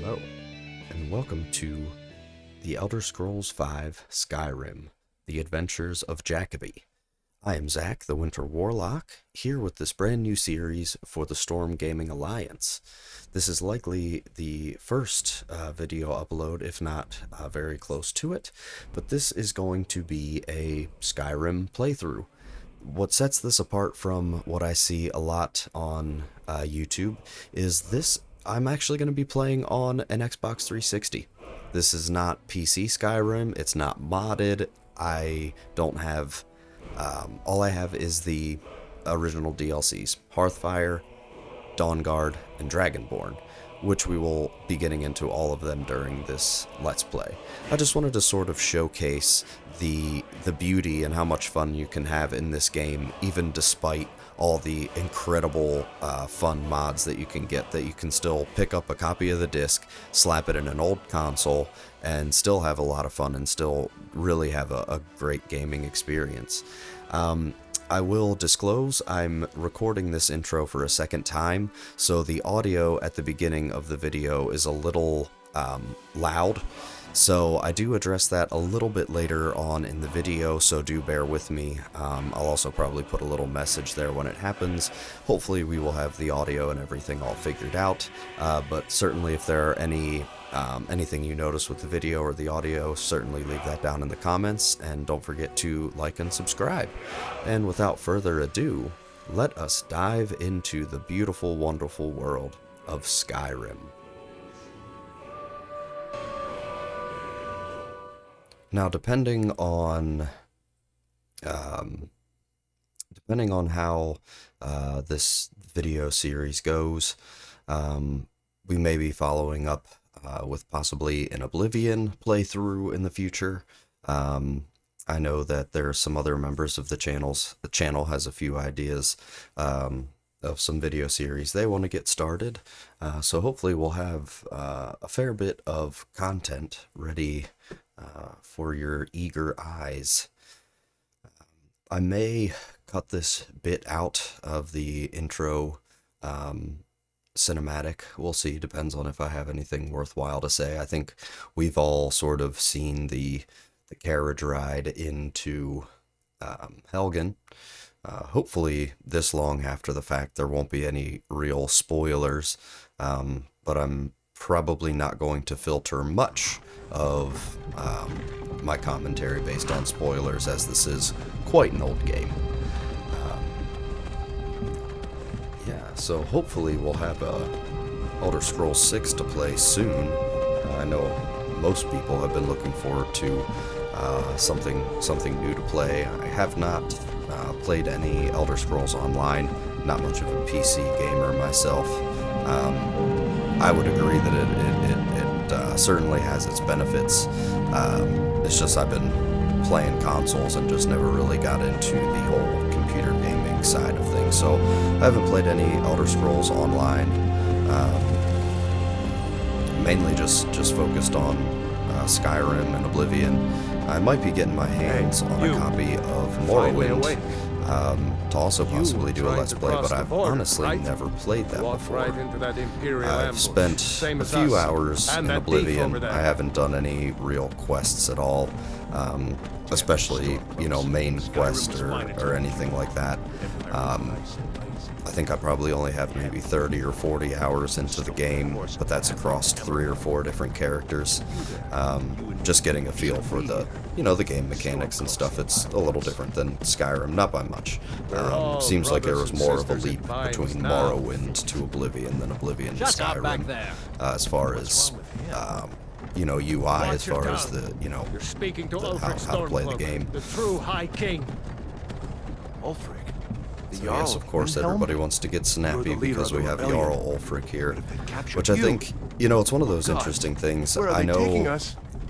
Hello, and welcome to The Elder Scrolls V Skyrim, The Adventures of Jacoby. I am Zach, the Winter Warlock, here with this brand new series for the Storm Gaming Alliance. This is likely the first video upload, if not very close to it, but this is going to be a Skyrim playthrough. What sets this apart from what I see a lot on YouTube is this. I'm actually going to be playing on an Xbox 360. This is not PC Skyrim, it's not modded. I don't have, all I have is the original DLCs, Hearthfire, Dawnguard, and Dragonborn, which we will be getting into all of them during this Let's Play. I just wanted to sort of showcase the beauty and how much fun you can have in this game, even despite all the incredible fun mods that you can get, that you can still pick up a copy of the disc, slap it in an old console, and still have a lot of fun and still really have a great gaming experience. I will disclose I'm recording this intro for a second time, so the audio at the beginning of the video is a little loud. So I do address that a little bit later on in the video, so do bear with me. I'll also probably put a little message there when it happens. Hopefully we will have the audio and everything all figured out, but certainly if there are anything you notice with the video or the audio, certainly leave that down in the comments, and don't forget to like and subscribe. And without further ado, let us dive into the beautiful, wonderful world of Skyrim. Now, depending on how this video series goes, we may be following up with possibly an Oblivion playthrough in the future. I know that there are some other members of the channels. The channel has a few ideas of some video series they want to get started. So hopefully we'll have a fair bit of content ready for your eager eyes. I may cut this bit out of the intro cinematic. We'll see. Depends on if I have anything worthwhile to say. I think we've all sort of seen the carriage ride into Helgen. Hopefully this long after the fact there won't be any real spoilers, but I'm probably not going to filter much of my commentary based on spoilers, as this is quite an old game. Yeah, so hopefully we'll have Elder Scrolls 6 to play soon. I know most people have been looking forward to something new to play. I have not played any Elder Scrolls Online, not much of a PC gamer myself. I would agree that it certainly has its benefits. It's just I've been playing consoles and just never really got into the whole computer gaming side of things. So I haven't played any Elder Scrolls Online. Mainly just focused on Skyrim and Oblivion. I might be getting my hands on a copy of Morrowind to also possibly do a Let's Play, but I've honestly never played that before. I've spent a few hours in Oblivion. I haven't done any real quests at all, especially, main quest or anything like that. I think I probably only have maybe 30 or 40 hours into the game, but that's across 3 or 4 different characters. Just getting a feel for the game mechanics and stuff. It's a little different than Skyrim, not by much. Seems like there was more of a leap between Morrowind to Oblivion than Oblivion to Skyrim, as far as UI, as far as the how to play the game. The true High King. Ulfric. So yes, of course, everybody wants to get snappy because we have Jarl Ulfric here, which I think, it's one of those interesting things. I know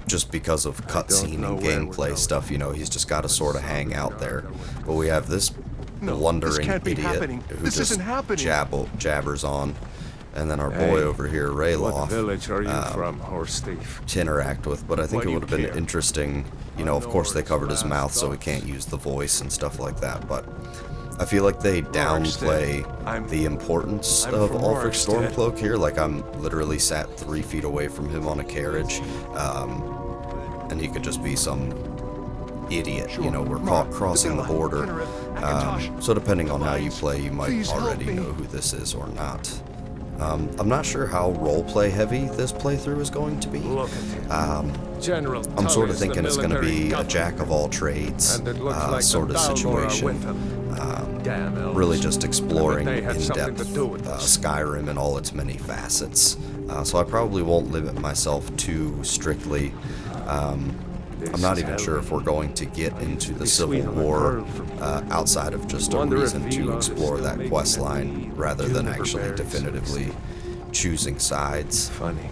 just because of cutscene and gameplay stuff, he's just got to sort of hang out there. But we have this blundering idiot who just jabbers on. And then our boy over here, Rayloff, What village are you from, horse thief? to interact with. But I think it would have been interesting, of course they covered his mouth so he can't use the voice and stuff like that, but I feel like they downplay the importance of Ulfric Stormcloak here. Like, I'm literally sat 3 feet away from him on a carriage, and he could just be some idiot. You know, we're crossing the border. So depending on how you play, you might already know who this is or not. I'm not sure how roleplay heavy this playthrough is going to be. I'm sort of thinking it's going to be a jack of all trades sort of situation. Really just exploring in depth Skyrim and all its many facets. So I probably won't limit myself too strictly. I'm not even sure if we're going to get into the Civil War outside of just a reason to explore that quest line rather than actually definitively choosing sides. Funny.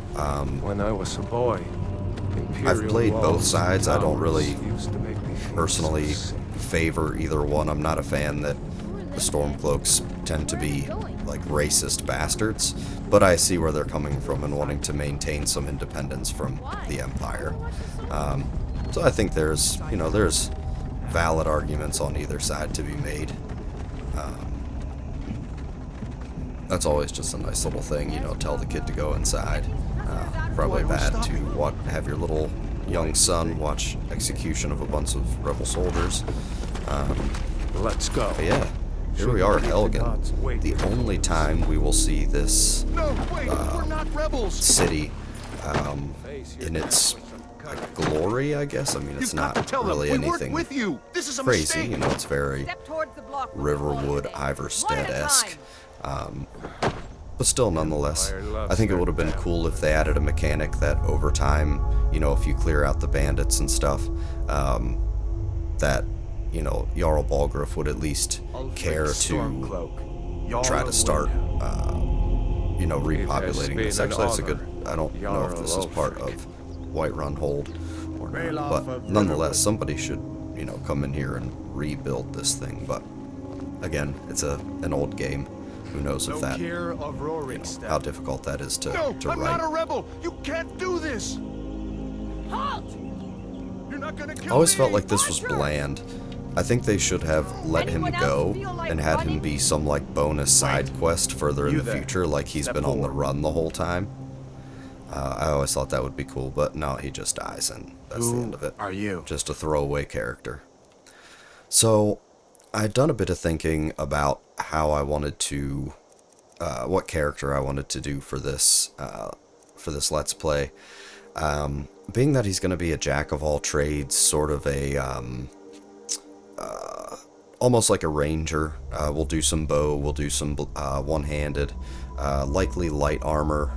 When I was a boy, I've played both sides. I don't really personally favor either one. I'm not a fan that the Stormcloaks tend to be like racist bastards, but I see where they're coming from and wanting to maintain some independence from the Empire. So I think there's valid arguments on either side to be made. That's always just a nice little thing, tell the kid to go inside. Probably bad to have your little young son watch execution of a bunch of rebel soldiers. Let's go. But yeah, here we are, Helgen. The only time we will see this city in its glory, I guess. I mean, it's not really anything crazy. It's very Riverwood, Iverstead-esque. But still, nonetheless, I think it would have been cool if they added a mechanic that over time, if you clear out the bandits and stuff, that, Jarl Balgruuf would at least care to try to start, repopulating this. Actually, that's a good, I don't know if this is part of Whiterun Hold or not, but nonetheless, somebody should, come in here and rebuild this thing. But again, it's an old game. Who knows if that, how difficult that is to write. I'm not a rebel. You can't do this. Halt! You're not gonna kill I always me. felt like this was bland. I think they should have let him go and had him be some like bonus side quest further in the future, like he's been on the run the whole time. I always thought that would be cool, but no, he just dies and that's the end of it. Are you? Just a throwaway character. So I'd done a bit of thinking about how I wanted to, what character I wanted to do for this Let's Play. Being that he's going to be a jack of all trades, sort of a, almost like a ranger. We'll do some bow, we'll do some one-handed, likely light armor.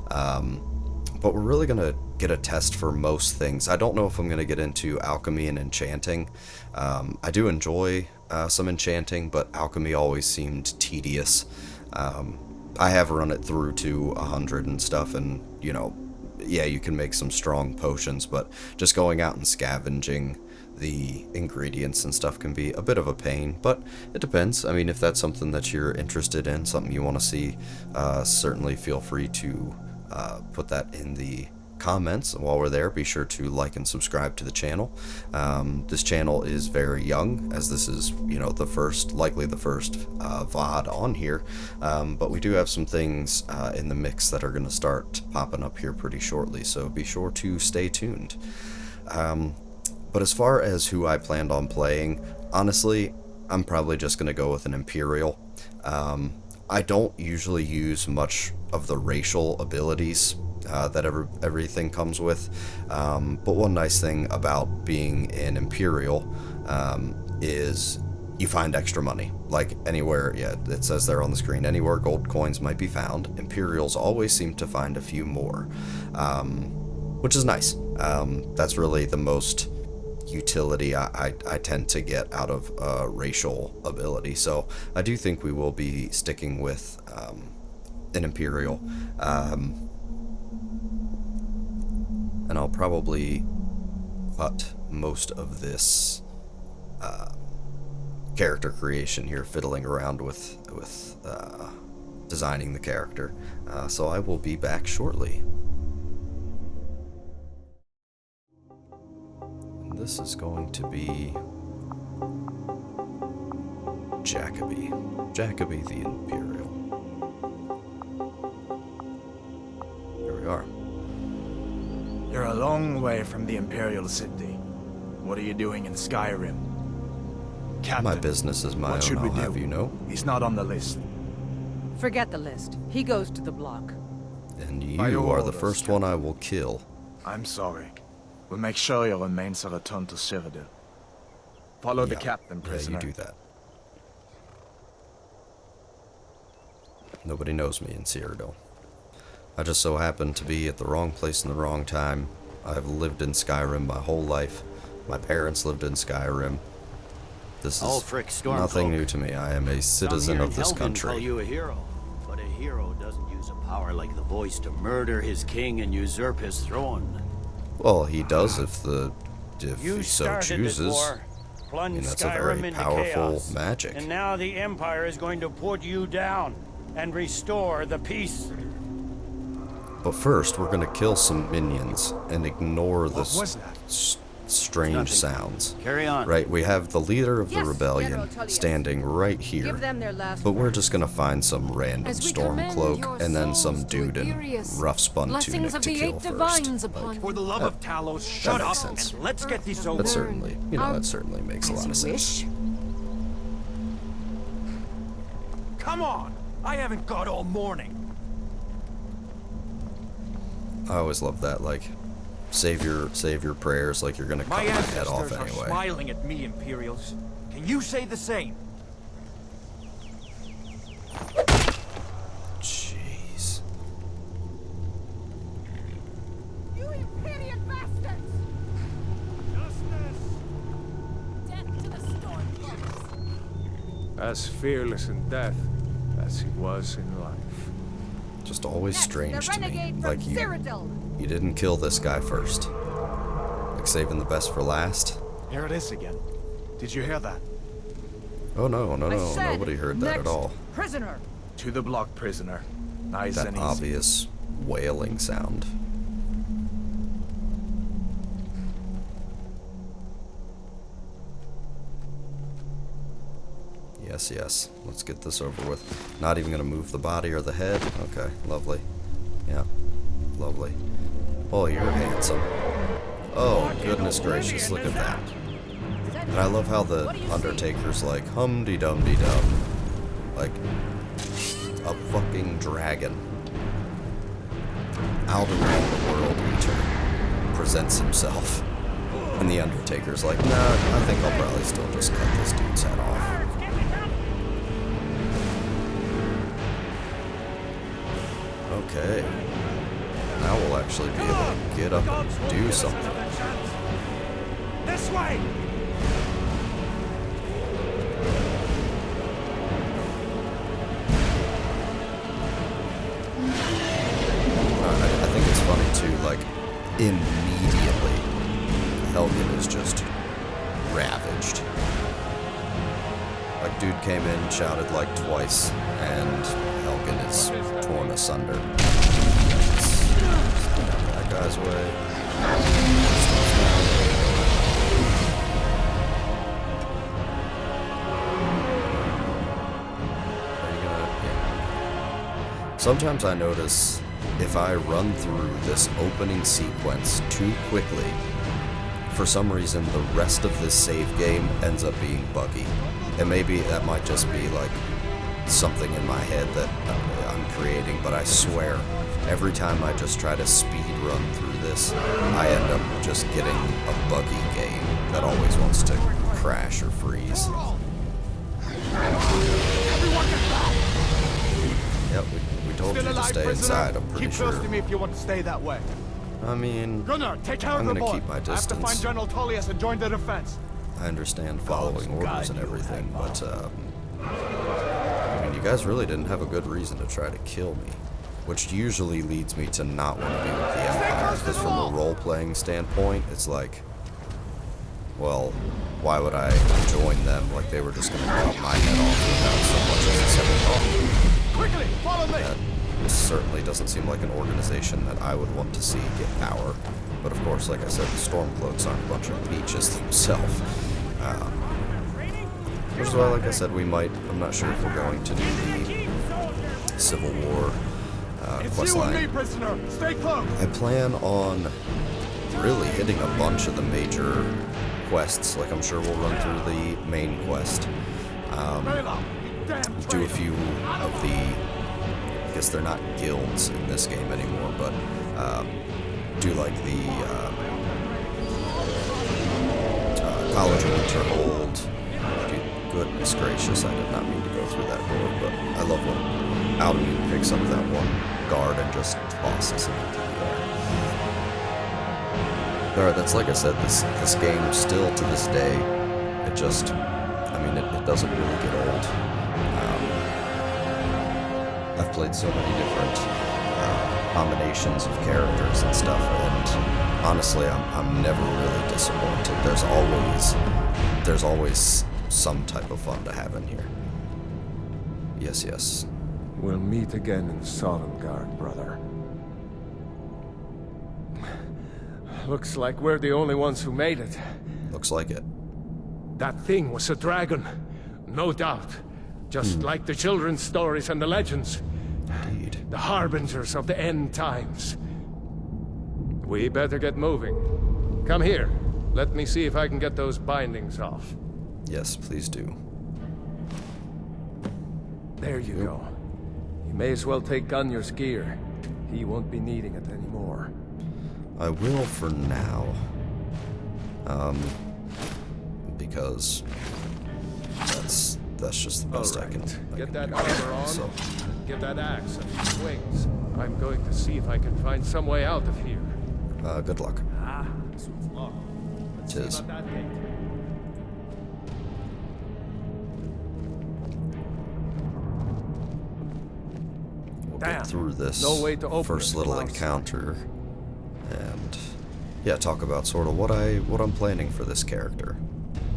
But we're really going to get a test for most things. I don't know if I'm going to get into alchemy and enchanting. I do enjoy some enchanting, but alchemy always seemed tedious. I have run it through to 100 and stuff, and, yeah, you can make some strong potions, but just going out and scavenging the ingredients and stuff can be a bit of a pain, but it depends. I mean, if that's something that you're interested in, something you want to see, certainly feel free to put that in the comments. While we're there, be sure to like and subscribe to the channel. This channel is very young, as this is, likely the first VOD on here, but we do have some things in the mix that are going to start popping up here pretty shortly, so be sure to stay tuned. But as far as who I planned on playing, honestly, I'm probably just going to go with an Imperial. I don't usually use much of the racial abilities that everything comes with, but one nice thing about being an Imperial is you find extra money. Like anywhere, yeah, it says there on the screen, anywhere gold coins might be found, Imperials always seem to find a few more, which is nice. That's really the most utility I tend to get out of racial ability, so I do think we will be sticking with an Imperial, and I'll probably cut most of this character creation here, fiddling around with designing the character, so I will be back shortly. This is going to be Jacoby. Jacoby the Imperial. Here we are. You're a long way from the Imperial City. What are you doing in Skyrim? Captain, My business is my what own, should we I'll do? have you know. He's not on the list. Forget the list. He goes to the block. And By you your are the orders, first one I will kill. I'm sorry. We'll make sure your remains are returned to Cyrodiil. Follow the captain, prisoner. Yeah, you do that. Nobody knows me in Cyrodiil. I just so happen to be at the wrong place in the wrong time. I've lived in Skyrim my whole life. My parents lived in Skyrim. This is Ulfric Stormcloak. nothing new to me. I am a citizen of this Call country. you a hero, but a hero doesn't use a power like the voice to murder his king and usurp his throne. Well, he does if You he so started chooses. this war, I plunged mean, that's a Skyrim very into powerful chaos, magic. and now the Empire is going to put you down and restore the peace. But first, we're gonna kill some minions and ignore the was that? strange Nothing. sounds. Carry on. Right, we have the leader of the Yes, rebellion General Tullius. standing right here. Give them their last But we're word. just gonna find some random As we commend your stormcloak and then some souls to dude in Ethereus, rough spun blessings tunic of to the kill eight first. divines upon For the love of Talos, that shut up makes sense. and let's get this over. That certainly, you know, Our- that certainly makes a lot of As you sense. wish. Come on! I haven't got all morning. I always love that, like, save your prayers like you're gonna cut My my head off ancestors are anyway. smiling at me, Imperials. Can you say the same? Jeez. You Imperial bastards! Death to the Stormcloaks! As fearless in death as he was in life. Just always Next, strange the to me. renegade from Like Cyrodiil! you didn't kill this guy first. Like saving the best for last. Here it is again. Did you hear that? Oh no, I said, nobody heard that at next all. Prisoner! To the block, prisoner. Nice That and easy. obvious wailing sound. Yes, yes. Let's get this over with. Not even gonna move the body or the head. Okay, lovely. Yeah, lovely. Oh, you're handsome. Oh, goodness gracious, look at that. And I love how the Undertaker's like, hum-de-dum-de-dum. Like, a fucking dragon. Out around the world eater presents himself. And the Undertaker's like, nah, I think I'll probably still just cut this dude's head off. Okay. Now we'll actually be able to get up and do something. This way! I think it's funny too, like, immediately, Helgen is just ravaged. Like, dude came in, shouted like twice, and Helgen is torn asunder. That guy's way. Are you gonna... Yeah. Sometimes I notice if I run through this opening sequence too quickly, for some reason the rest of this save game ends up being buggy. And maybe that might just be like something in my head that I'm creating, but I swear, every time I just try to speed run through this, I end up just getting a buggy game that always wants to crash or freeze. Yep, we told you Still to alive, stay prisoner? inside, I'm pretty Keep sure. close to me if you want to stay that way. I mean, Gunnar, take care I'm of the gonna boy. keep my I have to distance. find General Tullius and join the defense. I understand following orders and everything, but, I mean, you guys really didn't have a good reason to try to kill me. Which usually leads me to not want to be with the Empire, because from a role-playing standpoint, it's like, well, why would I join them? Like, they were just gonna cut my head off without so much as a second thought. Quickly, follow me! That certainly doesn't seem like an organization that I would want to see get power. But of course, like I said, the Stormcloaks aren't a bunch of peaches themselves. Which is why, like I said, we might. I'm not sure if we're going to do the Civil War It's quest you and me, line. prisoner. Stay close. I plan on really hitting a bunch of the major quests. Like, I'm sure we'll run through the main quest. Bela, you damn Do a traitor. few of the, I guess they're not guilds in this game anymore, but do like the College of Winterhold. Dude, goodness gracious, I did not mean to go through that door, but I love when Alden picks up that one guard and just tosses him into the air. Alright, that's like I said, this game still to this day, it just, I mean, it doesn't really get old. I've played so many different combinations of characters and stuff, and honestly, I'm never really disappointed. There's always some type of fun to have in here. Yes, yes. We'll meet again in Sovngarde, brother. Looks like we're the only ones who made it. Looks like it. That thing was a dragon, no doubt. Just like the children's stories and the legends. Indeed. The harbingers of the end times. We better get moving. Come here. Let me see if I can get those bindings off. Yes, please do. There you go. You may as well take Gunnar's gear. He won't be needing it anymore. I will for now. Because that's just the best I can Get that do. armor on. So, Get that axe and these wings. I'm going to see if I can find some way out of here. good luck. This one's locked. Let's Tis. see about that gate. We'll Damn. get through this No way to open first it little from outside. encounter, and yeah, talk about sort of what I'm planning for this character.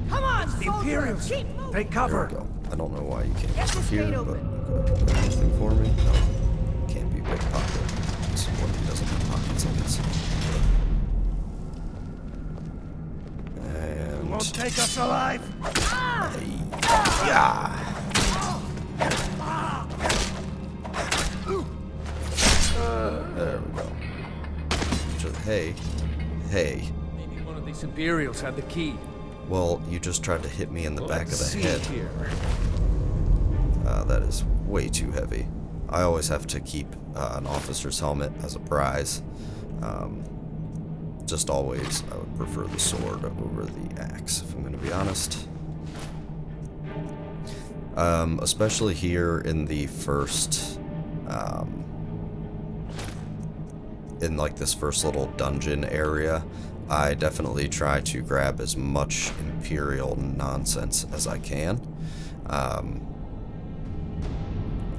Come on, The soldiers! Imperials! Keep moving! Take There cover! we go. I don't know why you can't Get go this here, gate but open. okay. Got anything for me? No. Can't be pickpocket. This is what he doesn't have pockets, I guess. And Won't take us alive. yeah. There we go. Just, hey. Maybe one of these Imperials had the key. Well, you just tried to hit me in the back of the Let's see head. here. That is way too heavy. I always have to keep an officer's helmet as a prize. Just always, I would prefer the sword over the axe, if I'm going to be honest. Especially here in the first, in like this first little dungeon area, I definitely try to grab as much Imperial nonsense as I can.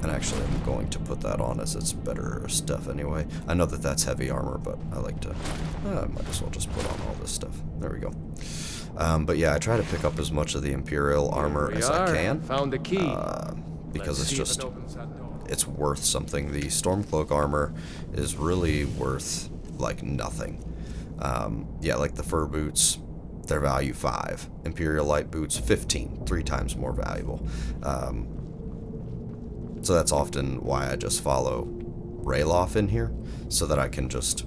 And actually, I'm going to put that on as it's better stuff anyway. I know that that's heavy armor, but I like to... I might as well just put on all this stuff. There we go. But yeah, I try to pick up as much of the Imperial armor as I can. Found the key. Because Let's it's see if just... it opens that door. It's worth something. The Stormcloak armor is really worth, like, nothing. Yeah, like the fur boots, their value 5. Imperial light boots, 15. 3 times more valuable. So that's often why I just follow Rayloff in here, so that I can just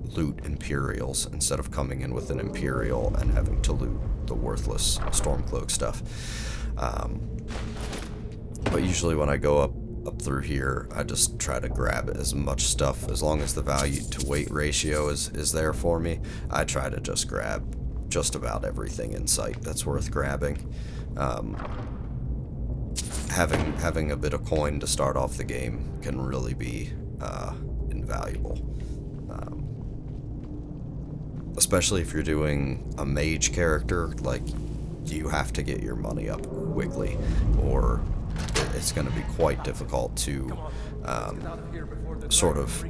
loot Imperials instead of coming in with an Imperial and having to loot the worthless Stormcloak stuff. But usually when I go up through here, I just try to grab as much stuff, as long as the value to weight ratio is there for me. I try to just grab just about everything in sight that's worth grabbing. Having a bit of coin to start off the game can really be invaluable. Especially if you're doing a mage character, like, you have to get your money up quickly, or it's going to be quite difficult to sort of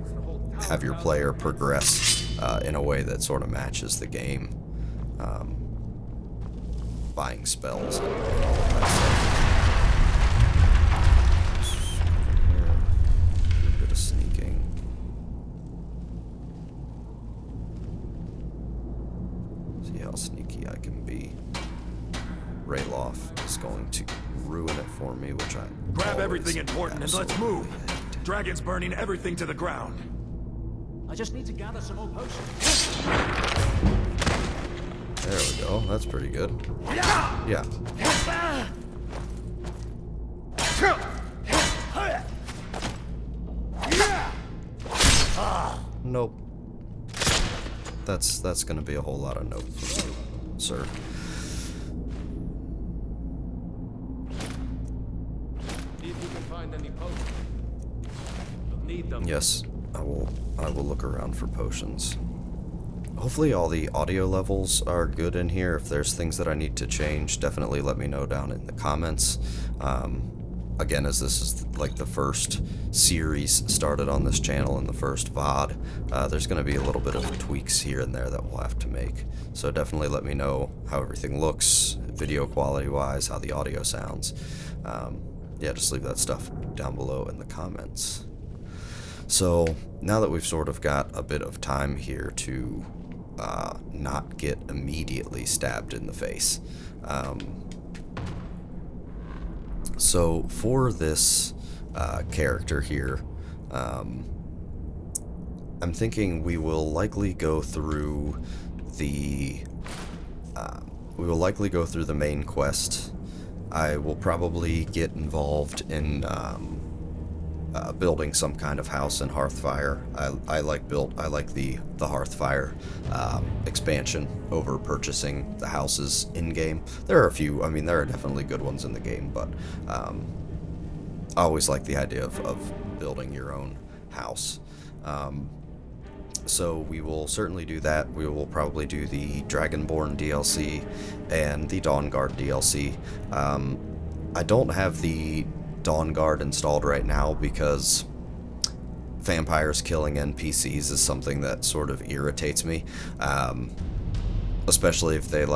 have your player progress in a way that sort of matches the game. Buying spells and all of that stuff. A bit of sneaking. See how sneaky I can be. Rayloff is going to ruin it for me, which I Grab always everything important and let's absolutely move. hate. Dragon's burning everything to the ground. I just need to gather some more potions. There we go. That's pretty good. Yeah. Nope. That's gonna be a whole lot of nope from you, sir. See if you can find any potions. You'll need them. Yes, I will look around for potions. Hopefully all the audio levels are good in here. If there's things that I need to change, definitely let me know down in the comments. Again, as this is like the first series started on this channel and the first VOD, there's going to be a little bit of tweaks here and there that we'll have to make. So definitely let me know how everything looks, video quality wise, how the audio sounds. Yeah, just leave that stuff down below in the comments. So now that we've sort of got a bit of time here to not get immediately stabbed in the face. So for this character here, I'm thinking we will likely go through the main quest. I will probably get involved in building some kind of house in Hearthfire. I like the Hearthfire expansion over purchasing the houses in game. There are a few. I mean, there are definitely good ones in the game, but I always like the idea of building your own house. So we will certainly do that. We will probably do the Dragonborn DLC and the Dawnguard DLC. I don't have the Dawnguard installed right now because vampires killing NPCs is something that sort of irritates me, especially if they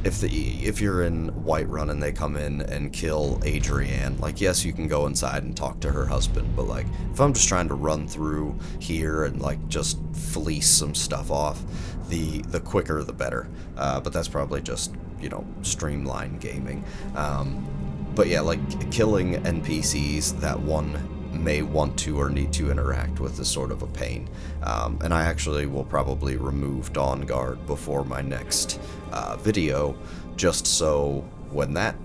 if you're in Whiterun and they come in and kill Adrienne. Like, yes, you can go inside and talk to her husband, but like if I'm just trying to run through here and like just fleece some stuff off, the quicker the better. But that's probably just, you know, streamline gaming. But yeah, like killing NPCs that one may want to or need to interact with is sort of a pain. And I actually will probably remove Dawnguard before my next video, just so when that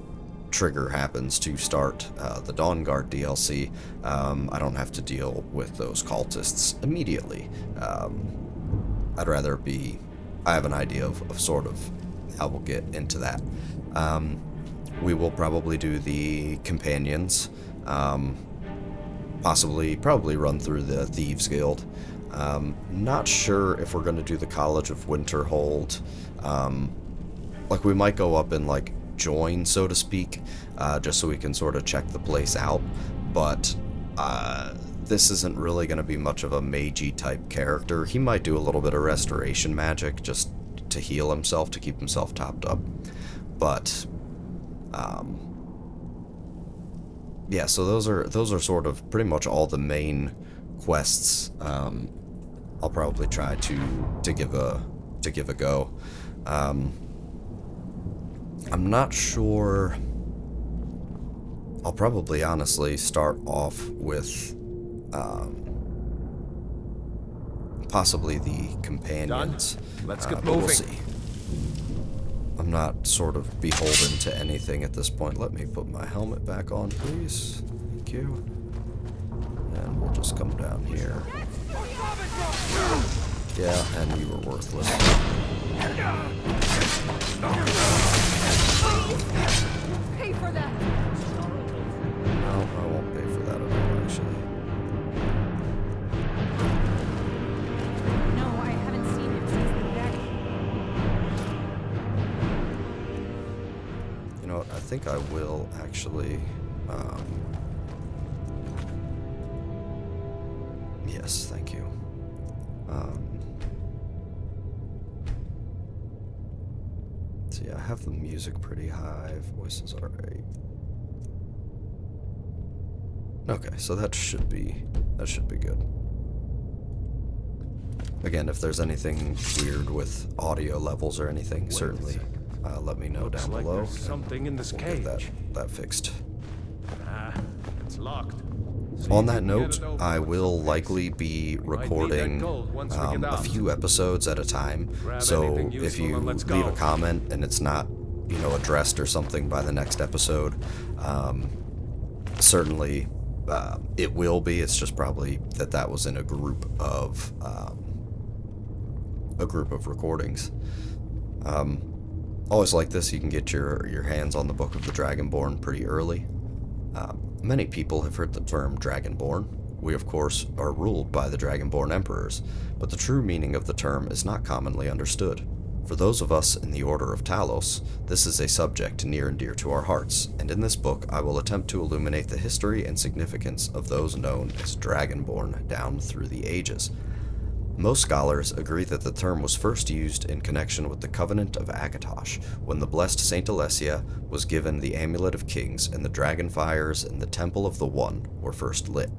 trigger happens to start the Dawnguard DLC, I don't have to deal with those cultists immediately. I'd rather I have an idea of sort of how we'll get into that. We will probably do the companions, probably run through the Thieves Guild. Not sure if we're going to do the College of Winterhold. Like, we might go up and like join, so to speak, just so we can sort of check the place out, but this isn't really going to be much of a magey type character. He might do a little bit of restoration magic just to heal himself, to keep himself topped up, but yeah, so those are sort of pretty much all the main quests. I'll probably try to give a go. I'm not sure. I'll probably honestly start off with possibly the companions. Done? Let's get We'll moving. see. I'm not sort of beholden to anything at this point. Let me put my helmet back on, please. Thank you. And we'll just come down here. Yeah, and you were worthless. Pay for that! No, I won't pay for that at all, actually. No, I haven't seen him since the back. You know what, I think I will actually, yes, thank you. So yeah, I have the music pretty high, voices are right. Okay, so that should be good. Again, if there's anything weird with audio levels or anything, certainly let me know Looks down like below. there's something in this We'll get cage. that fixed. It's locked. See On if that you can get note, it open I with will some pace. likely be We might need that recording gold once we get a out. few episodes at a time. Grab So anything if useful you and let's leave go. a comment and it's not, addressed or something by the next episode, certainly it will be. It's just probably that was in a group of recordings. Always like this, you can get your hands on the Book of the Dragonborn pretty early. Many people have heard the term Dragonborn. We, of course, are ruled by the Dragonborn Emperors, but the true meaning of the term is not commonly understood. For those of us in the Order of Talos, this is a subject near and dear to our hearts, and in this book I will attempt to illuminate the history and significance of those known as Dragonborn down through the ages. Most scholars agree that the term was first used in connection with the Covenant of Akatosh, when the blessed Saint Alessia was given the Amulet of Kings and the dragon fires in the Temple of the One were first lit.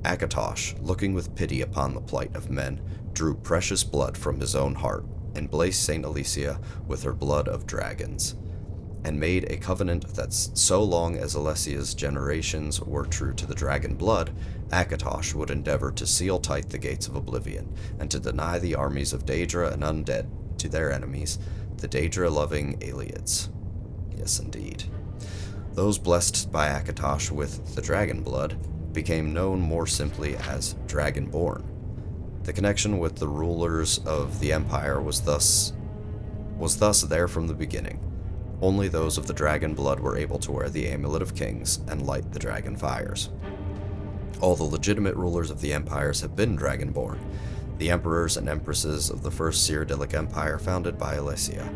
Akatosh, looking with pity upon the plight of men, drew precious blood from his own heart, and blessed Saint Alessia with her blood of dragons, and made a covenant that so long as Alessia's generations were true to the dragon blood, Akatosh would endeavor to seal tight the gates of oblivion, and to deny the armies of Daedra and undead to their enemies, the Daedra-loving Aelids. Yes, indeed. Those blessed by Akatosh with the dragon blood became known more simply as Dragonborn. The connection with the rulers of the Empire was thus there from the beginning. Only those of the dragon blood were able to wear the Amulet of Kings and light the dragon fires. All the legitimate rulers of the empires have been Dragonborn, the emperors and empresses of the first Cyrodiilic Empire founded by Alessia.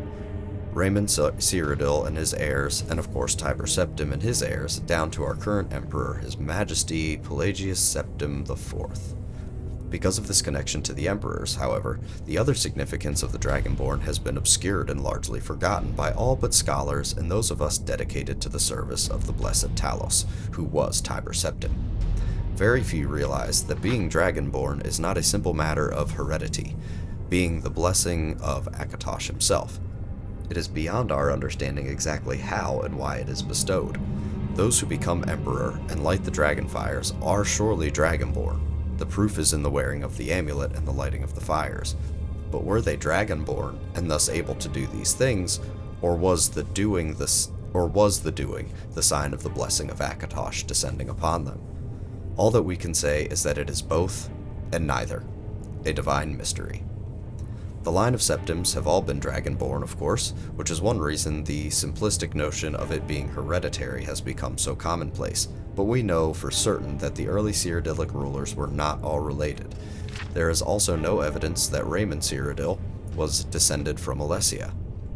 Raymond Cyrodiil and his heirs, and of course Tiber Septim and his heirs, down to our current emperor, His Majesty Pelagius Septim IV. Because of this connection to the emperors, however, the other significance of the Dragonborn has been obscured and largely forgotten by all but scholars and those of us dedicated to the service of the blessed Talos, who was Tiber Septim. Very few realize that being Dragonborn is not a simple matter of heredity, being the blessing of Akatosh himself. It is beyond our understanding exactly how and why it is bestowed. Those who become emperor and light the dragon fires are surely Dragonborn. The proof is in the wearing of the amulet and the lighting of the fires. But were they Dragonborn and thus able to do these things, or was the doing the sign of the blessing of Akatosh descending upon them? All that we can say is that it is both and neither, a divine mystery. The line of Septims have all been Dragonborn, of course, which is one reason the simplistic notion of it being hereditary has become so commonplace, but we know for certain that the early Cyrodiilic rulers were not all related. There is also no evidence that Raymond Cyrodiil was descended from Alessia,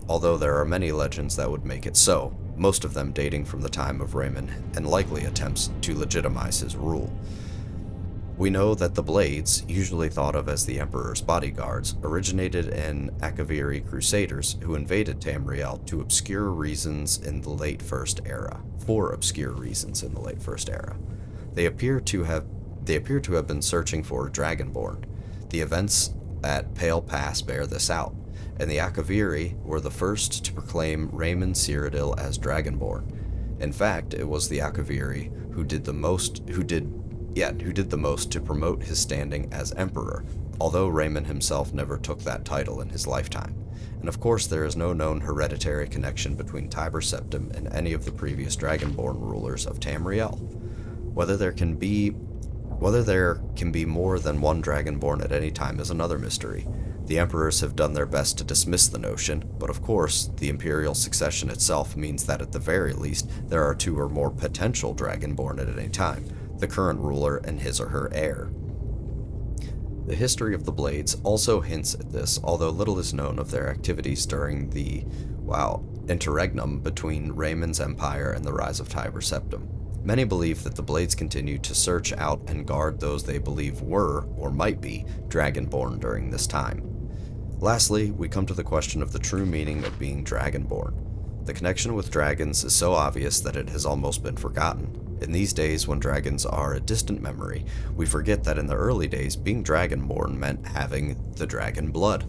although there are many legends that would make it so, most of them dating from the time of Raymond and likely attempts to legitimize his rule. We know that the Blades, usually thought of as the Emperor's bodyguards, originated in Akaviri crusaders who invaded Tamriel for obscure reasons in the late First Era. They appear to have been searching for Dragonborn. The events at Pale Pass bear this out, and the Akaviri were the first to proclaim Raymond Cyrodiil as Dragonborn. In fact, it was the Akaviri who did the most to promote his standing as emperor, although Raymond himself never took that title in his lifetime. And of course there is no known hereditary connection between Tiber Septim and any of the previous Dragonborn rulers of Tamriel. Whether there can be more than one Dragonborn at any time is another mystery. The emperors have done their best to dismiss the notion, but of course, the imperial succession itself means that at the very least, there are two or more potential Dragonborn at any time, the current ruler and his or her heir. The history of the Blades also hints at this, although little is known of their activities during the, interregnum between Raymond's empire and the rise of Tiber Septim. Many believe that the Blades continued to search out and guard those they believe were, or might be, Dragonborn during this time. Lastly, we come to the question of the true meaning of being Dragonborn. The connection with dragons is so obvious that it has almost been forgotten. In these days, when dragons are a distant memory, we forget that in the early days, being Dragonborn meant having the dragon blood.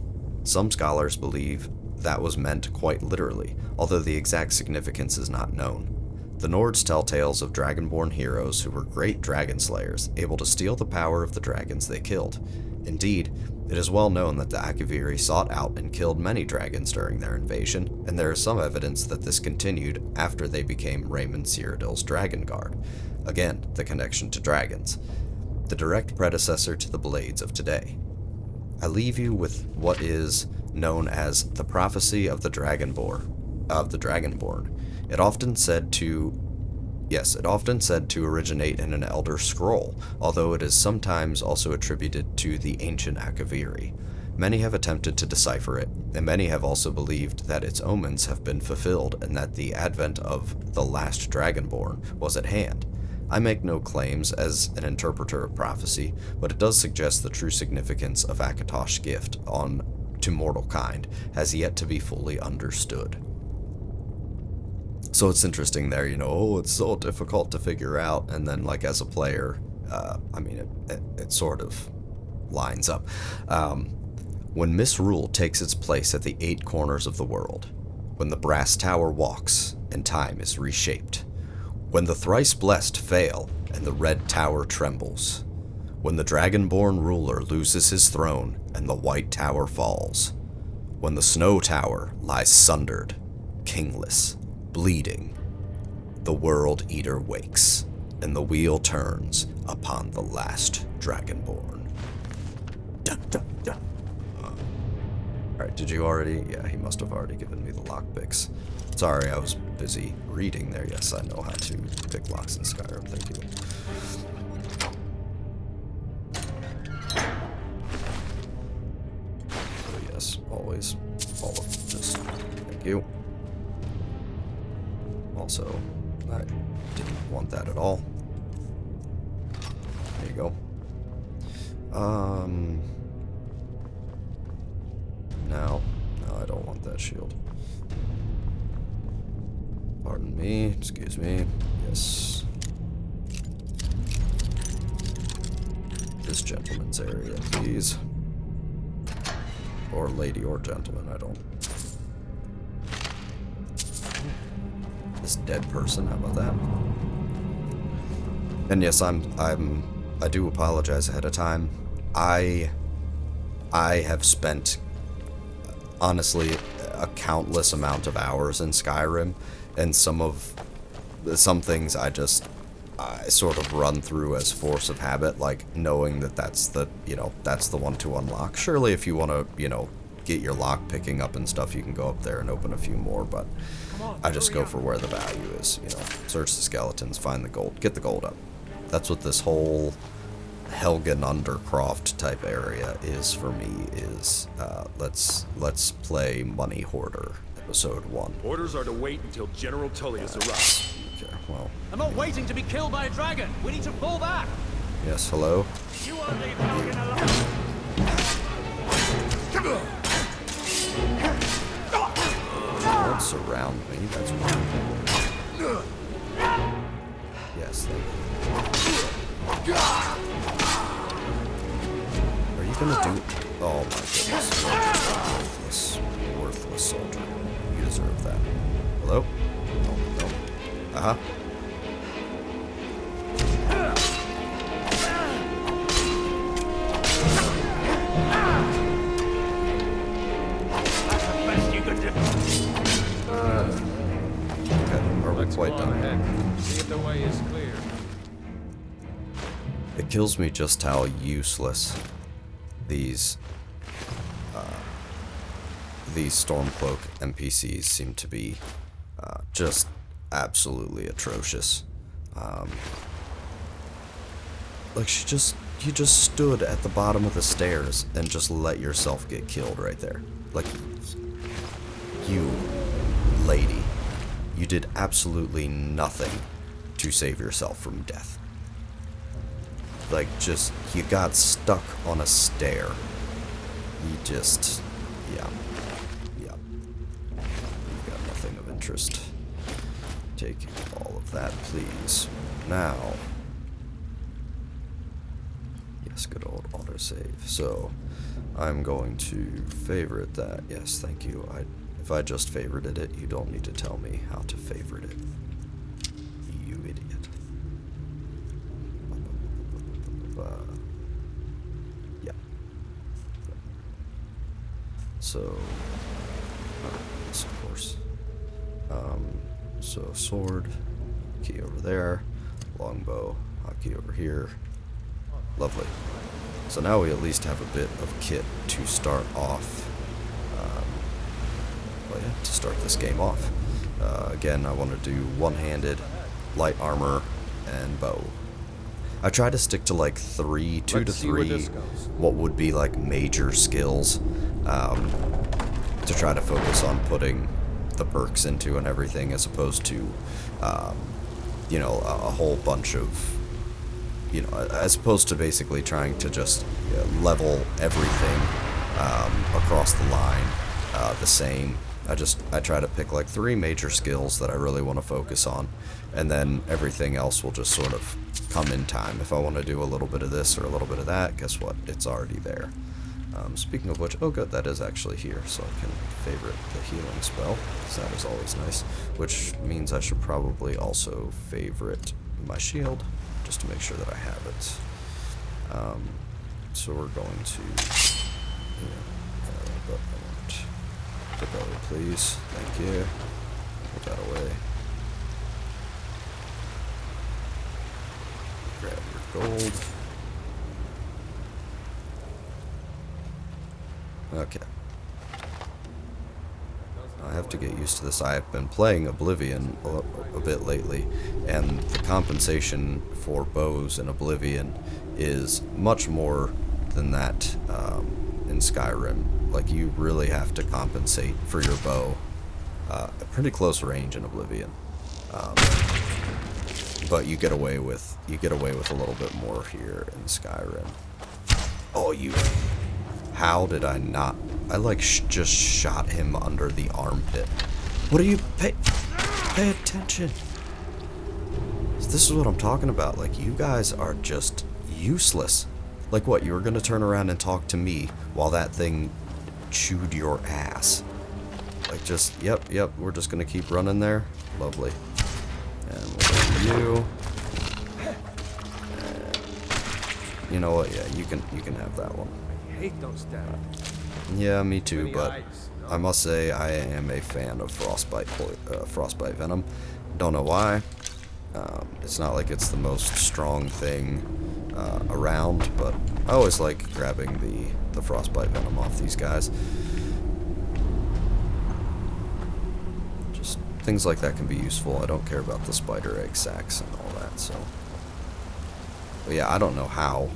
Some scholars believe that was meant quite literally, although the exact significance is not known. The Nords tell tales of dragonborn heroes who were great dragon slayers, able to steal the power of the dragons they killed. Indeed, it is well known that the Akaviri sought out and killed many dragons during their invasion, and there is some evidence that this continued after they became Raymond Cyrodiil's Dragon Guard. Again, the connection to dragons, the direct predecessor to the blades of today. I leave you with what is known as the prophecy of the Dragonborn. It often said to originate in an Elder Scroll, although it is sometimes also attributed to the ancient Akaviri. Many have attempted to decipher it, and many have also believed that its omens have been fulfilled and that the advent of the last Dragonborn was at hand. I make no claims as an interpreter of prophecy, but it does suggest the true significance of Akatosh's gift to mortal kind has yet to be fully understood. So it's interesting there, it's so difficult to figure out, and then like as a player, it sort of lines up. When misrule takes its place at the 8 corners of the world, when the brass tower walks and time is reshaped, when the thrice blessed fail and the red tower trembles, when the dragonborn ruler loses his throne and the white tower falls, when the snow tower lies sundered, kingless, bleeding, the world eater wakes, and the wheel turns upon the last dragonborn. Dun, dun, dun. Alright, did you already? Yeah, he must have already given me the lockpicks. Sorry, I was busy reading there. Yes, I know how to pick locks in Skyrim. Thank you. So yes, always all of this. Thank you. Also, I didn't want that at all. There you go. No, I don't want that shield. Pardon me, excuse me. Yes. This gentleman's area, please. Or lady or gentleman, I don't. This dead person, how about that? And yes, I do apologize ahead of time. I have spent, honestly, a countless amount of hours in Skyrim, and some things I sort of run through as force of habit, like knowing that that's the one to unlock. Surely if you want to, get your lock picking up and stuff, you can go up there and open a few more, but I just go for where the value is, search the skeletons, find the gold, get the gold up. That's what this whole Helgen Undercroft type area is for me, is let's play Money Hoarder, episode 1. Orders are to wait until General Tullius arrives. Okay, well. I'm not waiting to be killed by a dragon. We need to fall back. Yes, hello? You won't leave Helgen alone. Don't surround me, that's wrong. Yes, thank you. Are you gonna do... Oh my goodness. Worthless soldier. You deserve that. Hello? Oh, no. Uh-huh. Quite done. See if the way is clear. It kills me just how useless these Stormcloak NPCs seem to be. Just absolutely atrocious. Like you just stood at the bottom of the stairs and just let yourself get killed right there. Like, you lady. You did absolutely nothing to save yourself from death. Like, you got stuck on a stair. You just, yeah. You got nothing of interest. Take all of that, please. Now. Yes, good old autosave. So, I'm going to favorite that. Yes, thank you. I If I just favorited it, you don't need to tell me how to favorite it. You idiot. Yeah. So, this of course. So sword, key over there, longbow, hotkey over here. Lovely. So now we at least have a bit of kit to start off. Well, yeah, to start this game off. Again, I want to do one-handed, light armor, and bow. I try to stick to like two to three, what would be like major skills, to try to focus on putting the perks into and everything, as opposed to, you know, a whole bunch of, you know, as opposed to basically trying to just level everything across the line the same. I try to pick like 3 major skills that I really want to focus on, and then everything else will just sort of come in time. If I want to do a little bit of this or a little bit of that, guess what? It's already there. Speaking of which, oh good, that is actually here, so I can favorite the healing spell, because that is always nice, which means I should probably also favorite my shield, just to make sure that I have it. So we're going to, but I want the bow, please, thank you, put that away, grab your gold. Okay. I have to get used to this. I have been playing Oblivion a bit lately, and the compensation for bows in Oblivion is much more than that in Skyrim. Like, you really have to compensate for your bow at pretty close range in Oblivion. But you get away with a little bit more here in Skyrim. Oh, you... How did I not? I like just shot him under the armpit. What are you pay attention? This is what I'm talking about. Like, you guys are just useless. Like, what? You were gonna turn around and talk to me while that thing chewed your ass? Like, just yep. We're just gonna keep running there. Lovely. And we'll do you. You know what? Yeah, you can have that one. Hate those stabs. Yeah, me too, but I must say I am a fan of frostbite venom. Don't know why. It's not like it's the most strong thing around, but I always like grabbing the frostbite venom off these guys. Just things like that can be useful. I don't care about the spider egg sacs and all that, so. But yeah, I don't know how.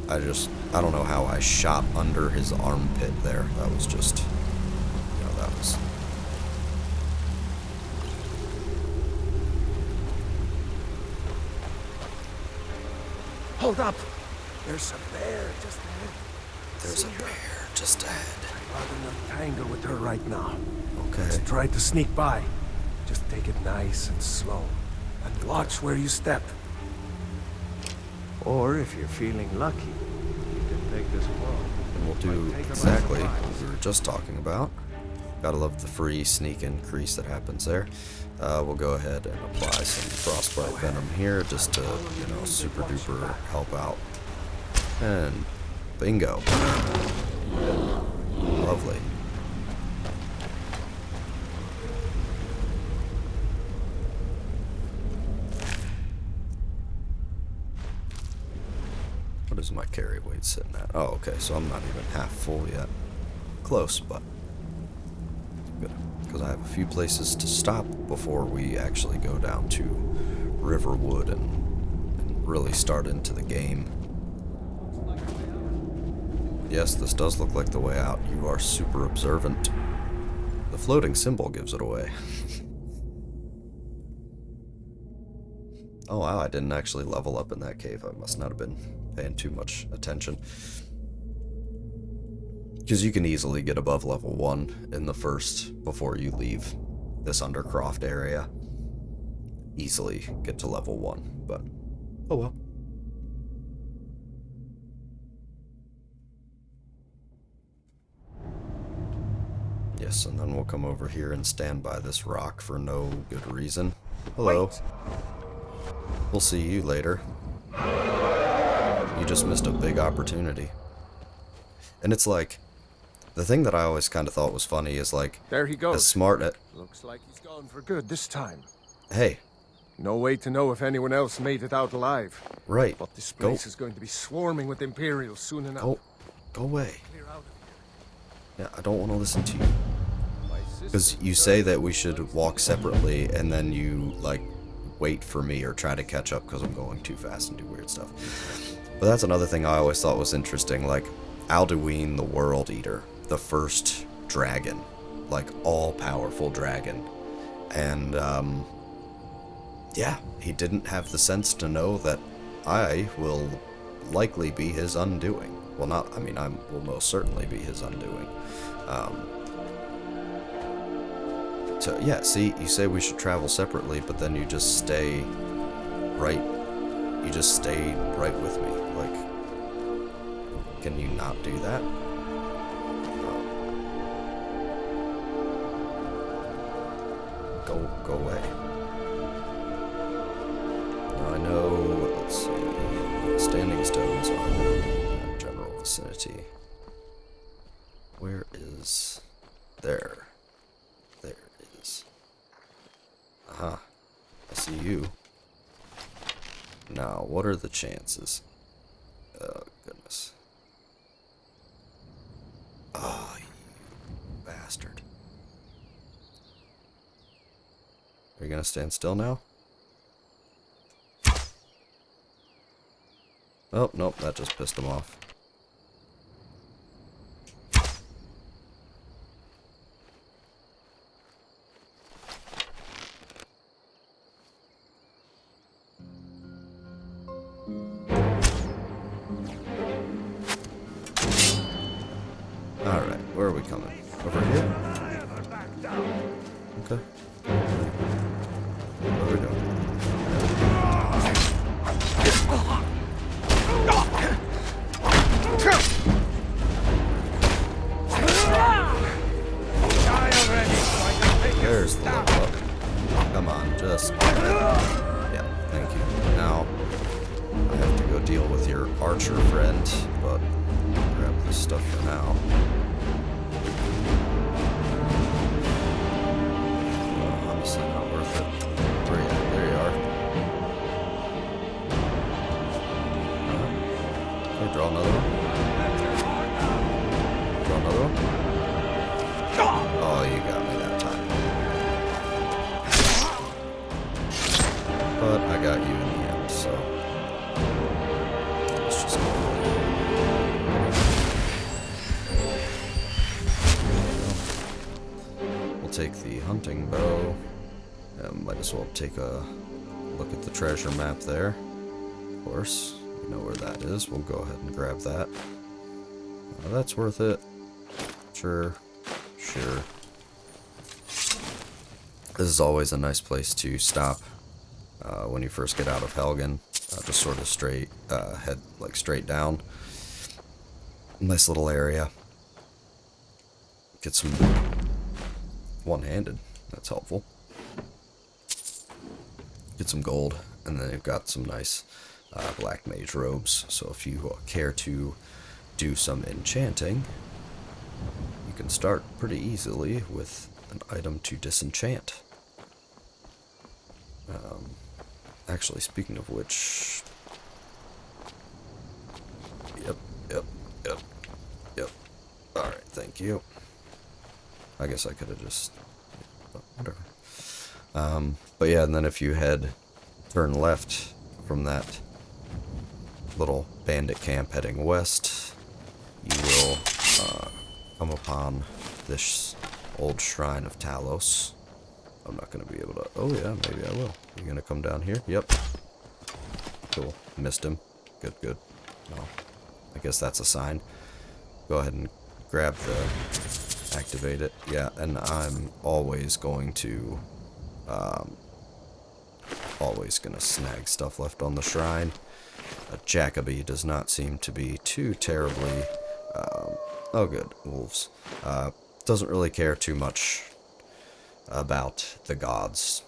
I don't know how I shot under his armpit there. That was just, you know, that was... Hold up! There's a bear just ahead. There's a bear just ahead. I'd rather not tangle with her right now. Okay. Let's try to sneak by. Just take it nice and slow. And watch where you step. Or if you're feeling lucky, you can take this walk. And we'll do exactly what we were just talking about. Gotta love the free sneak increase that happens there. We'll go ahead and apply some frostbite venom here just to, you know, super duper help out. And bingo. Lovely. What is my carry weight sitting at? Oh, okay, so I'm not even half full yet. Close, but good. Because I have a few places to stop before we actually go down to Riverwood and really start into the game. Yes, this does look like the way out. You are super observant. The floating symbol gives it away. Oh wow, I didn't actually level up in that cave. I must not have been paying too much attention. Because you can easily get above level 1 in the first, before you leave this Undercroft area. Easily get to level 1, but oh well. Yes, and then we'll come over here and stand by this rock for no good reason. Hello. Wait. We'll see you later. You just missed a big opportunity. And it's like, the thing that I always kind of thought was funny is like, There he goes. as smart at, Looks like he's gone for good this time. hey, No way to know if anyone else made it out alive. right, But this go, place is going to be swarming with Imperials soon enough. go away. Clear out of Yeah, I don't want to listen to you. here. My Because sister- you say that we should walk separately, and then you, like, wait for me or try to catch up because I'm going too fast and do weird stuff. But that's another thing I always thought was interesting, like, Alduin the World Eater, the first dragon, like, all-powerful dragon. And, yeah, he didn't have the sense to know that I will likely be his undoing. Well, not, I mean, I will most certainly be his undoing. So, yeah, see, you say we should travel separately, but then you just stay right, you just stay right with me. Like, can you not do that? Go away. Now I know, let's see, standing stones are in the general vicinity. Where is, there it is. Aha, I see you. Now, what are the chances? Oh, goodness. Oh, you bastard. Are you gonna stand still now? Oh, nope, that just pissed him off. Alright, where are we coming? Over here? Okay. What are we doing? There's the level up. Come on, just... Yeah, thank you. Now, I have to go deal with your archer friend, but I'll grab this stuff for now. Honestly, not worth it. Where are you at? There you are. Okay, draw another one. Draw another one. Oh, you got me that time. But I got you in the end, so let's just go. We'll take the hunting bow. Might as well take a look at the treasure map there. Of course, you know where that is. We'll go ahead and grab that. That's worth it. Sure. Sure. This is always a nice place to stop when you first get out of Helgen. Just sort of straight, head like straight down. Nice little area. Get some one-handed. That's helpful. Get some gold, and then they've got some nice black mage robes. So if you care to do some enchanting, you can start pretty easily with an item to disenchant. Actually, speaking of which... Yep. Alright, thank you. I guess I could have just... whatever. But yeah, and then if you turn left from that little bandit camp heading west, you will come upon this old shrine of Talos. I'm not going to be able to... Oh yeah, maybe I will. You're going to come down here? Yep. Cool. Missed him. Good. Well, I guess that's a sign. Go ahead and grab activate it. Yeah, and I'm always going to... always going to snag stuff left on the shrine. Jacoby does not seem to be too terribly... oh good, wolves. doesn't really care too much about the gods.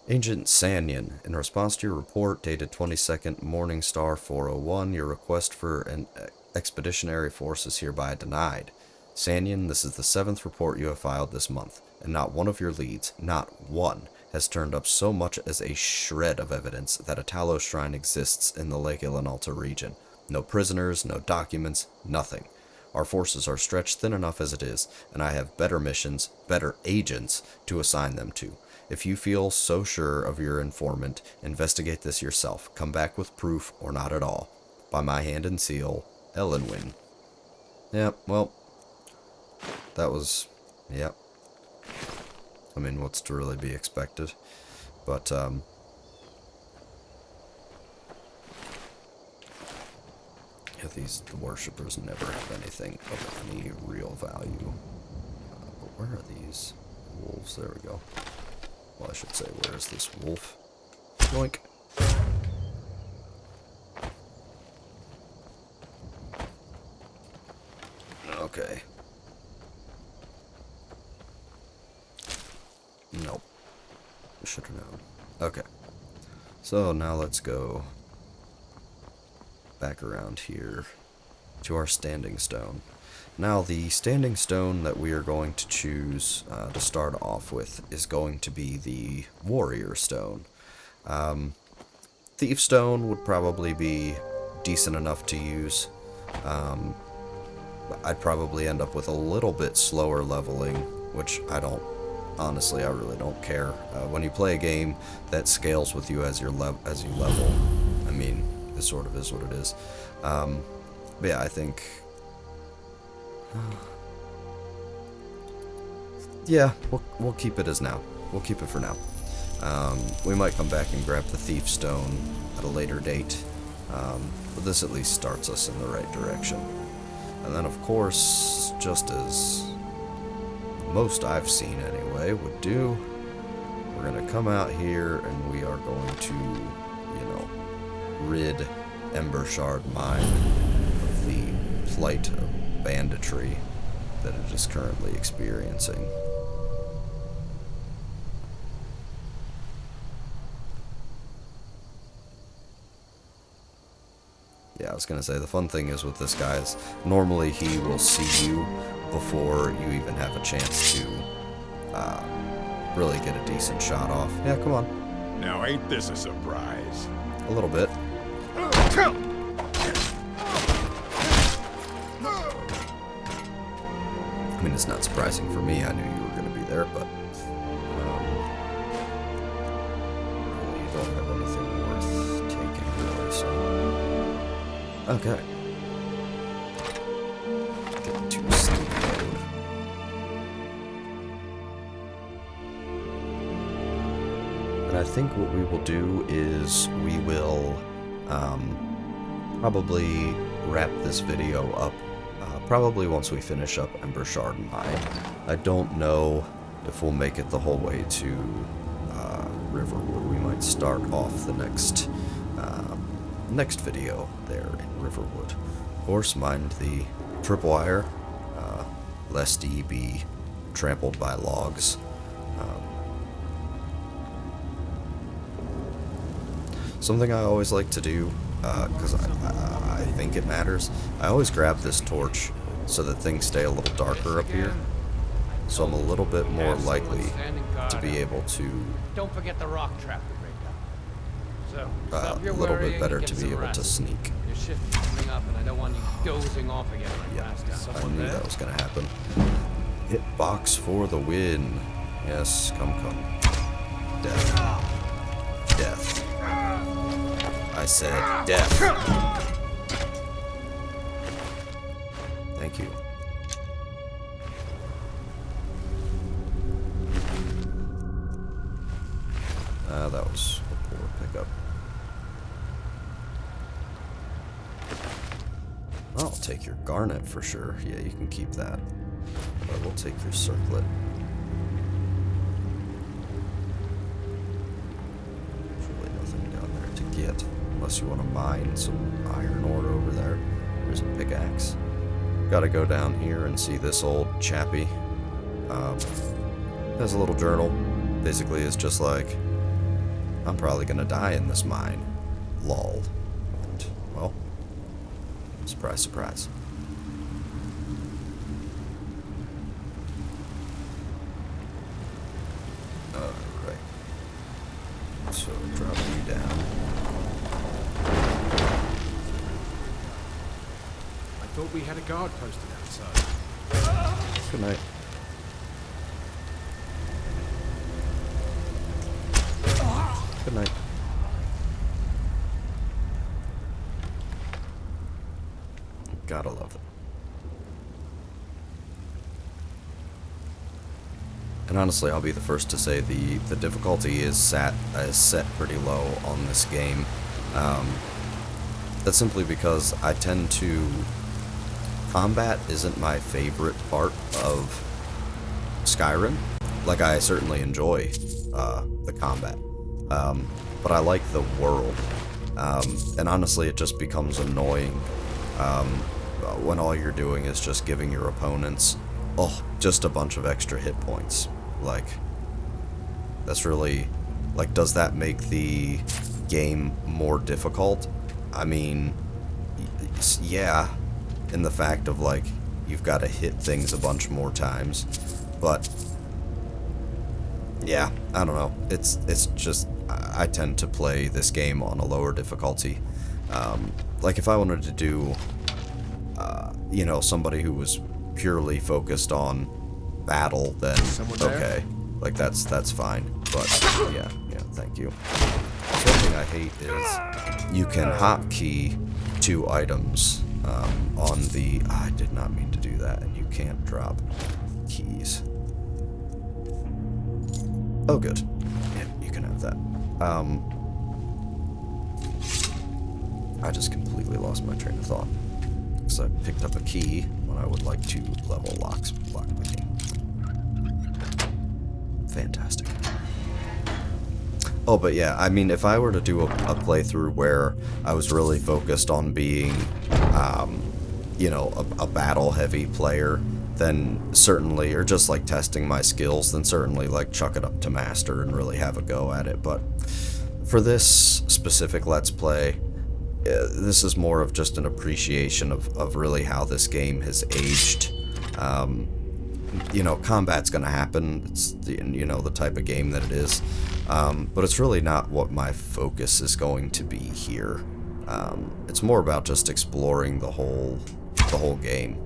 Agent Sanyan, in response to your report dated 22nd Morningstar 401, your request for an expeditionary force is hereby denied. Sanyan, this is the 7th report you have filed this month, and not one of your leads, not one, has turned up so much as a shred of evidence that a Talos shrine exists in the Lake Ilanalta region. No prisoners, no documents, nothing. Our forces are stretched thin enough as it is, and I have better missions, better agents to assign them to. If you feel so sure of your informant, investigate this yourself. Come back with proof or not at all. By my hand and seal, Ellenwyn. Yep, well, that was, yep. I mean, what's to really be expected? But, yeah, the worshippers never have anything of any real value. But where are these wolves? There we go. Well, I should say, where is this wolf? Yoink. Okay. Nope. I should have known. Okay. So now let's go back around here to our standing stone. Now, the standing stone that we are going to choose to start off with is going to be the warrior stone. Thief stone would probably be decent enough to use. I'd probably end up with a little bit slower leveling, which honestly, I really don't care. When you play a game that scales with you as you level, I mean, it sort of is what it is. But yeah, I think... yeah, we'll keep it as now. We'll keep it for now. We might come back and grab the thief stone at a later date, but this at least starts us in the right direction. And then, of course, just as most I've seen anyway would do, we're going to come out here and we are going to, you know, rid Embershard Mine of the plight of banditry that it is currently experiencing. Yeah, I was gonna say, the fun thing is with this guy is normally he will see you before you even have a chance to really get a decent shot off. Yeah, come on. Now ain't this a surprise? A little bit. I mean, it's not surprising for me. I knew you were going to be there, but you don't have anything worth taking, really, so... Okay. Get to sleep mode. And I think what we will do is we will probably wrap this video up probably once we finish up Embershard Mine. I don't know if we'll make it the whole way to Riverwood. We might start off the next video there in Riverwood. Of course, mind the tripwire, lest ye be trampled by logs. Something I always like to do, because I think it matters, I always grab this torch so that things stay a little darker up here, so I'm a little bit more likely to be able to... Don't forget the rock trap we rigged up. So, a little bit better to be able to sneak. Your shift is coming up, and I don't want you dozing off again. Yeah, I knew that was going to happen. Hitbox for the win. Yes, come. Death. Death. I said death. Thank you. That was a poor pickup. I'll take your garnet for sure. Yeah, you can keep that. But we'll take your circlet. There's really nothing down there to get. Unless you want to mine some iron ore over there. There's a pickaxe. Gotta go down here and see this old chappie. Has a little journal. Basically, it's just like, I'm probably gonna die in this mine. Lol. And, well, surprise, surprise. Alright. So, drop you down. I thought we had a guard posted outside. Good night. Good night. Gotta love it. And honestly, I'll be the first to say the difficulty is set pretty low on this game. That's simply because I tend to... Combat isn't my favorite part of Skyrim. Like, I certainly enjoy the combat. But I like the world. And honestly, it just becomes annoying when all you're doing is just giving your opponents, just a bunch of extra hit points. Like, that's really... Like, does that make the game more difficult? I mean, yeah, in the fact of, like, you've got to hit things a bunch more times. But, yeah, I don't know. It's just... I tend to play this game on a lower difficulty. Like, if I wanted to do, you know, somebody who was purely focused on battle, then okay, like that's fine. But yeah, thank you. So one thing I hate is you can hotkey 2 items on the. I did not mean to do that, and you can't drop keys. Oh, good. Yeah, you can have that. I just completely lost my train of thought. Because I picked up a key when I would like to level lockpicking. Fantastic. Oh, but yeah, I mean, if I were to do a playthrough where I was really focused on being, you know, a battle-heavy player, then certainly, or just like testing my skills, then certainly like chuck it up to master and really have a go at it. But for this specific Let's Play, this is more of just an appreciation of really how this game has aged. You know, combat's gonna happen. It's you know, the type of game that it is. But it's really not what my focus is going to be here. It's more about just exploring the whole game.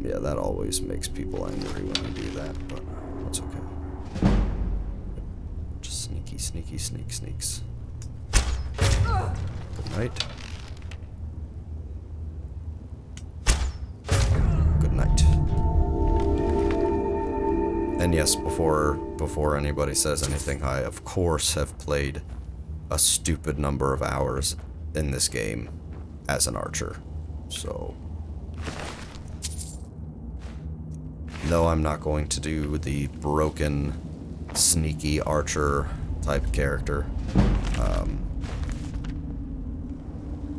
Yeah, that always makes people angry when I do that, but that's okay. Just sneaky sneaks. Good night. Good night. And yes, before anybody says anything, I of course have played a stupid number of hours in this game as an archer. So no, I'm not going to do the broken, sneaky archer type character.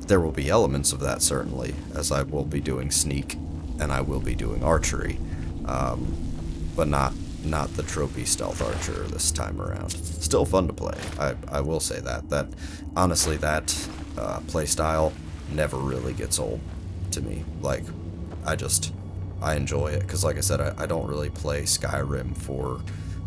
There will be elements of that, certainly, as I will be doing sneak, and I will be doing archery, but not the tropey stealth archer this time around. Still fun to play, I will say that. Honestly, that playstyle never really gets old to me. Like, I enjoy it, because like I said, I don't really play Skyrim for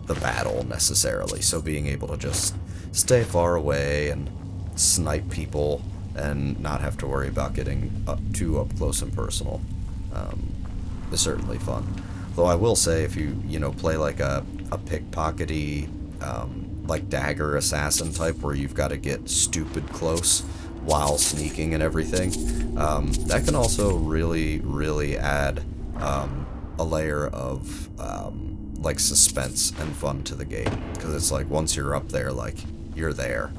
the battle necessarily, so being able to just stay far away and snipe people and not have to worry about getting too up close and personal is certainly fun. Though I will say, if you play like a pickpockety, like dagger assassin type, where you've got to get stupid close while sneaking and everything, that can also really add a layer of like suspense and fun to the game, because it's like once you're up there, like you're there,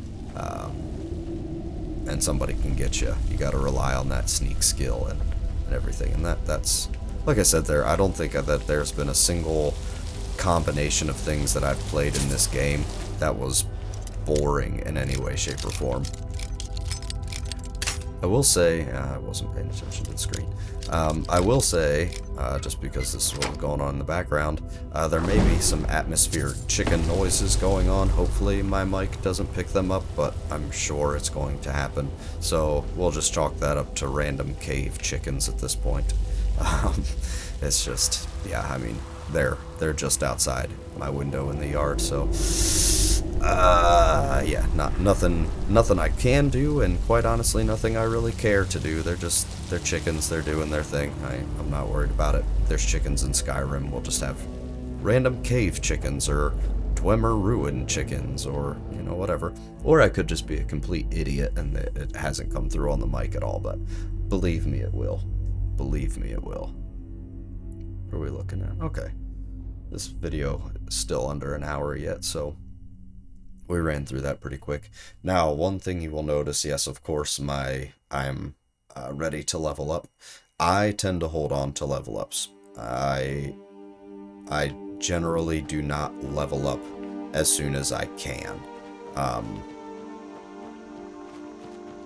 and somebody can get you. You got to rely on that sneak skill and everything, and that's like I said there. I don't think that there's been a single combination of things that I've played in this game that was boring in any way, shape, or form. I will say, I wasn't paying attention to the screen. I will say, just because this is what's going on in the background, there may be some atmospheric chicken noises going on. Hopefully my mic doesn't pick them up, but I'm sure it's going to happen. So we'll just chalk that up to random cave chickens at this point. It's just, yeah, I mean, they're just outside my window in the yard, so yeah, nothing I can do, and quite honestly, nothing I really care to do. They're chickens, they're doing their thing. I'm not worried about it. There's chickens in Skyrim. We'll just have random cave chickens, or Dwemer Ruin chickens, or, you know, whatever. Or I could just be a complete idiot and it hasn't come through on the mic at all, but believe me, it will. Believe me, it will. What are we looking at? Okay. This video is still under an hour yet, so we ran through that pretty quick. Now, one thing you will notice, yes, of course, I'm ready to level up. I tend to hold on to level ups. I generally do not level up as soon as I can.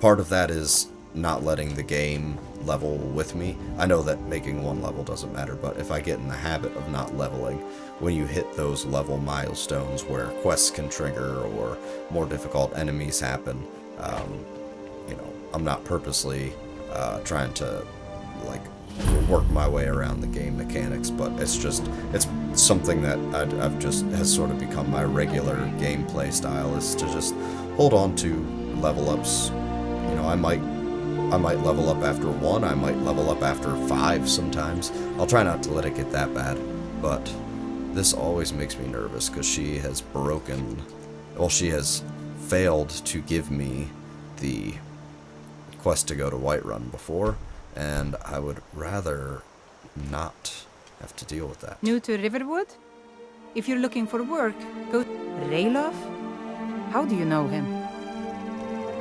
Part of that is not letting the game level with me. I know that making one level doesn't matter, but if I get in the habit of not leveling, when you hit those level milestones where quests can trigger or more difficult enemies happen, you know, I'm not purposely trying to like work my way around the game mechanics, but it's something that I've just has sort of become my regular gameplay style, is to just hold on to level ups. You know, I might level up after 1, I might level up after 5 sometimes. I'll try not to let it get that bad, but this always makes me nervous because she has failed to give me the quest to go to Whiterun before, and I would rather not have to deal with that. New to Riverwood? If you're looking for work, go... Ralof? How do you know him?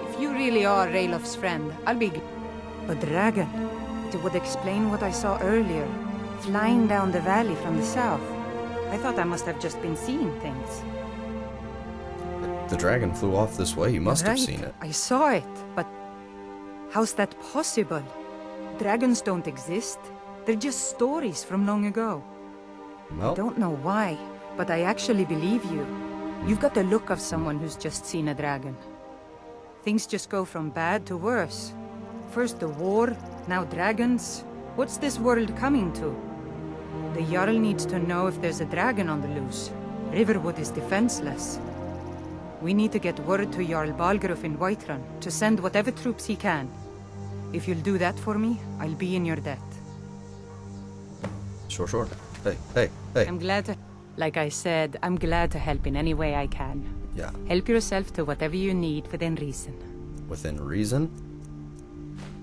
If you really are Ralof's friend, I'll be... A dragon. It would explain what I saw earlier, flying down the valley from the south. I thought I must have just been seeing things. The dragon flew off this way. You must have seen it. I saw it, but how's that possible? Dragons don't exist. They're just stories from long ago. Well, I don't know why, but I actually believe you. You've got the look of someone who's just seen a dragon. Things just go from bad to worse. First the war, now dragons. What's this world coming to? The Jarl needs to know if there's a dragon on the loose. Riverwood is defenseless. We need to get word to Jarl Balgruuf in Whiterun to send whatever troops he can. If you'll do that for me, I'll be in your debt. Sure. Hey. I'm glad to... Like I said, I'm glad to help in any way I can. Yeah. Help yourself to whatever you need within reason. Within reason?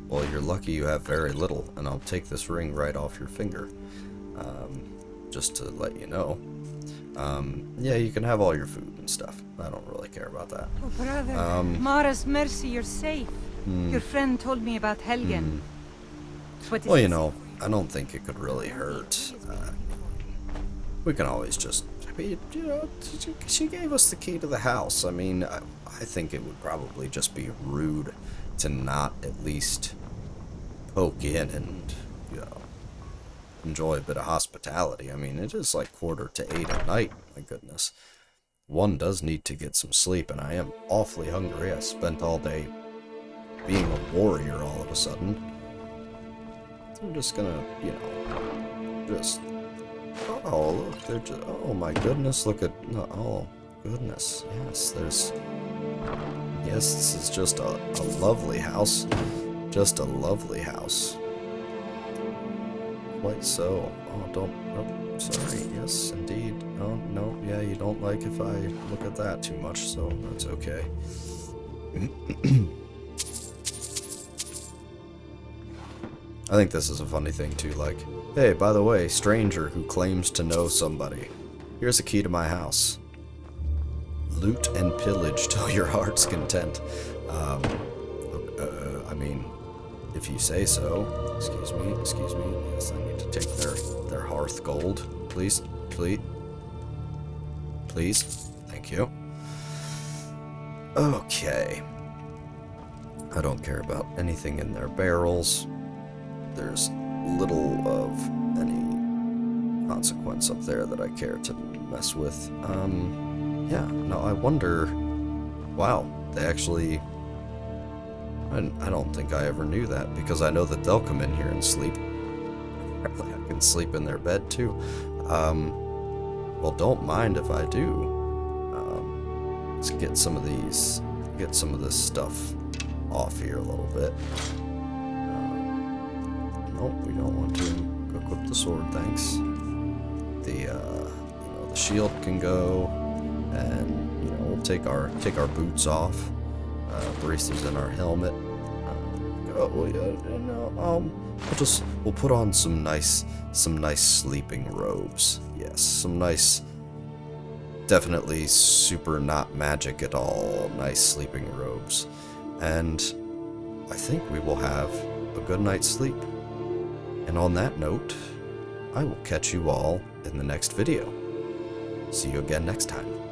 Well, you're lucky you have very little, and I'll take this ring right off your finger. Just to let you know. Yeah, you can have all your food and stuff. I don't really care about that. Oh, brother. Mara's mercy, you're safe. Your friend told me about Helgen. Well, you know, I don't think it could really hurt. We can always just... I mean, you know, she gave us the key to the house. I mean, I think it would probably just be rude to not at least poke in and, you know, enjoy a bit of hospitality. I mean, it is like 7:45 at night, my goodness. One does need to get some sleep, and I am awfully hungry. I spent all day being a warrior all of a sudden. I'm just gonna, you know, just... Oh, look, they're just... Oh, my goodness, look at... Oh, goodness, yes, there's... Yes, this is just a lovely house. Just a lovely house. Quite so. Oh, don't... Oh, sorry. Yes, indeed. Oh, no, yeah, you don't like if I look at that too much, so that's okay. I think this is a funny thing, too, like, hey, by the way, stranger who claims to know somebody. Here's a key to my house. Loot and pillage till your heart's content. I mean, if you say so. Excuse me. Yes, I need to take their hearth gold. Please. Thank you. Okay. I don't care about anything in their barrels. There's little of any consequence up there that I care to mess with. Yeah, no, I wonder... Wow, they actually... I don't think I ever knew that, because I know that they'll come in here and sleep. I can sleep in their bed, too. Well, don't mind if I do. Let's get some of these... Get some of this stuff off here a little bit. Nope, we don't want to equip the sword, thanks. The the shield can go, and we'll take our boots off. Braces in our helmet. We'll put on some nice sleeping robes. Yes, some nice, definitely super not magic at all, nice sleeping robes. And I think we will have a good night's sleep. And on that note, I will catch you all in the next video. See you again next time.